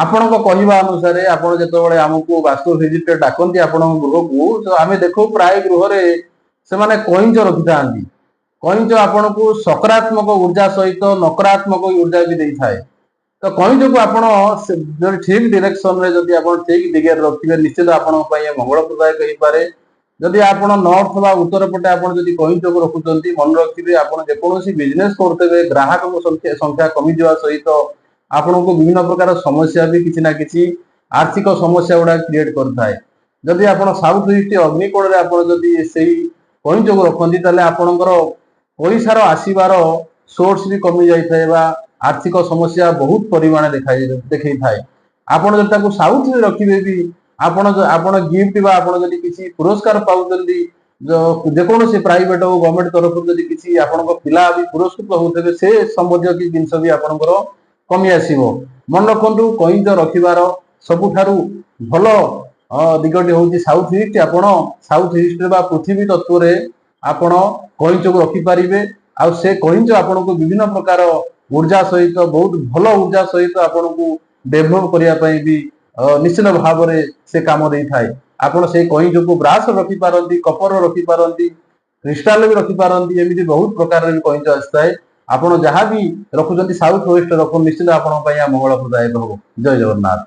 ଆପଣଙ୍କ କହିବା ଅନୁସାରେ ଆପଣ ଯେତେବେଳେ ଆମକୁ ବାସ୍ତୁ ଭିଜିଟରେ ଡାକନ୍ତି ଆପଣଙ୍କ ଗୃହକୁ, ତ ଆମେ ଦେଖୁ ପ୍ରାୟ ଗୃହରେ ସେମାନେ କଇଁଚ ରଖିଥାନ୍ତି। କଇଁଚ ଆପଣଙ୍କୁ ସକାରାତ୍ମକ ଉର୍ଜା ସହିତ ନକାରାତ୍ମକ ଉର୍ଜା ବି ଦେଇଥାଏ। ତ କଇଁଚକୁ ଆପଣ ଯଦି ଠିକ ଡିରେକ୍ସନରେ ଯଦି ଆପଣ ଠିକ ଦିଗରେ ରଖିବେ ନିଶ୍ଚିତ ଆପଣଙ୍କ ପାଇଁ ମଙ୍ଗଳପ୍ରଦାୟକ ହେଇପାରେ। ଯଦି ଆପଣ ନର୍ଥ ବା ଉତ୍ତର ପଟେ ଆପଣ ଯଦି କଇଁଚକୁ ରଖୁଛନ୍ତି, ମନେ ରଖିବେ ଆପଣ ଯେକୌଣସି ବିଜନେସ କରୁଥିବେ ଗ୍ରାହକଙ୍କ ସଂଖ୍ୟା କମିଯିବା ସହିତ ଆପଣଙ୍କୁ ବିଭିନ୍ନ ପ୍ରକାର ସମସ୍ୟା ବି କିଛି ନା କିଛି ଆର୍ଥିକ ସମସ୍ୟା ଗୁଡା କ୍ରିଏଟ କରିଥାଏ। ଯଦି ଆପଣ ସାଉଥ ଇଷ୍ଟ ଅଗ୍ନିକୋଣରେ ଆପଣ ଯଦି ସେଇ କଇଁଚକୁ ରଖନ୍ତି ତାହେଲେ ଆପଣଙ୍କର ପଇସାର ଆସିବାର ସୋର୍ସ ବି କମି ଯାଇଥାଏ ବା ଆର୍ଥିକ ସମସ୍ୟା ବହୁତ ପରିମାଣରେ ଦେଖେଇଥାଏ। ଆପଣ ଯଦି ତାକୁ ସାଉଥରେ ରଖିବେ ବି ଆପଣ ଗିଫ୍ଟ ବା ଆପଣ ଯଦି କିଛି ପୁରସ୍କାର ପାଉଛନ୍ତି, ଯେକୌଣସି ପ୍ରାଇଭେଟ ହଉ ଗଭର୍ଣ୍ଣମେଣ୍ଟ ତରଫରୁ ଯଦି କିଛି ଆପଣଙ୍କ ପିଲା ବି ପୁରସ୍କୃତ ହଉଥିବେ ସେ ସମ୍ବନ୍ଧୀୟ କିଛି ଜିନିଷ ବି ଆପଣଙ୍କର କମି ଆସିବ। ମନେ ରଖନ୍ତୁ କଇଁଚ ରଖିବାର ସବୁଠାରୁ ଭଲ ଦିଗଟି ହଉଛି ସାଉଥ ଇଷ୍ଟ। ଆପଣ ସାଉଥ ଇଷ୍ଟରେ ବା ପୃଥିବୀ ତତ୍ଵରେ ଆପଣ କଇଁଚକୁ ରଖିପାରିବେ। ଆଉ ସେ କଇଁଚ ଆପଣଙ୍କୁ ବିଭିନ୍ନ ପ୍ରକାର ଉର୍ଜା ସହିତ ବହୁତ ଭଲ ଉର୍ଜା ସହିତ ଆପଣଙ୍କୁ ଡେଭଲପ କରିବା ପାଇଁ ବି ନିଶ୍ଚିତ ଭାବରେ ସେ କାମ ଦେଇଥାଏ। ଆପଣ ସେଇ କଇଁଚକୁ ବ୍ରାସ ରଖିପାରନ୍ତି, କପର ରଖିପାରନ୍ତି, କ୍ରିଷ୍ଟାଲ ବି ରଖିପାରନ୍ତି, ଏମିତି ବହୁତ ପ୍ରକାରର ବି କଇଁଚ ଆସିଥାଏ। ଆପଣ ଯାହା ବି ରଖୁଛନ୍ତି ସାଉଥ ୱେଷ୍ଟ ରଖନ୍ତୁ, ନିଶ୍ଚିତ ଆପଣଙ୍କ ପାଇଁ ମଙ୍ଗଳପ୍ରଦାୟକ ହବ। ଜୟ ଜଗନ୍ନାଥ।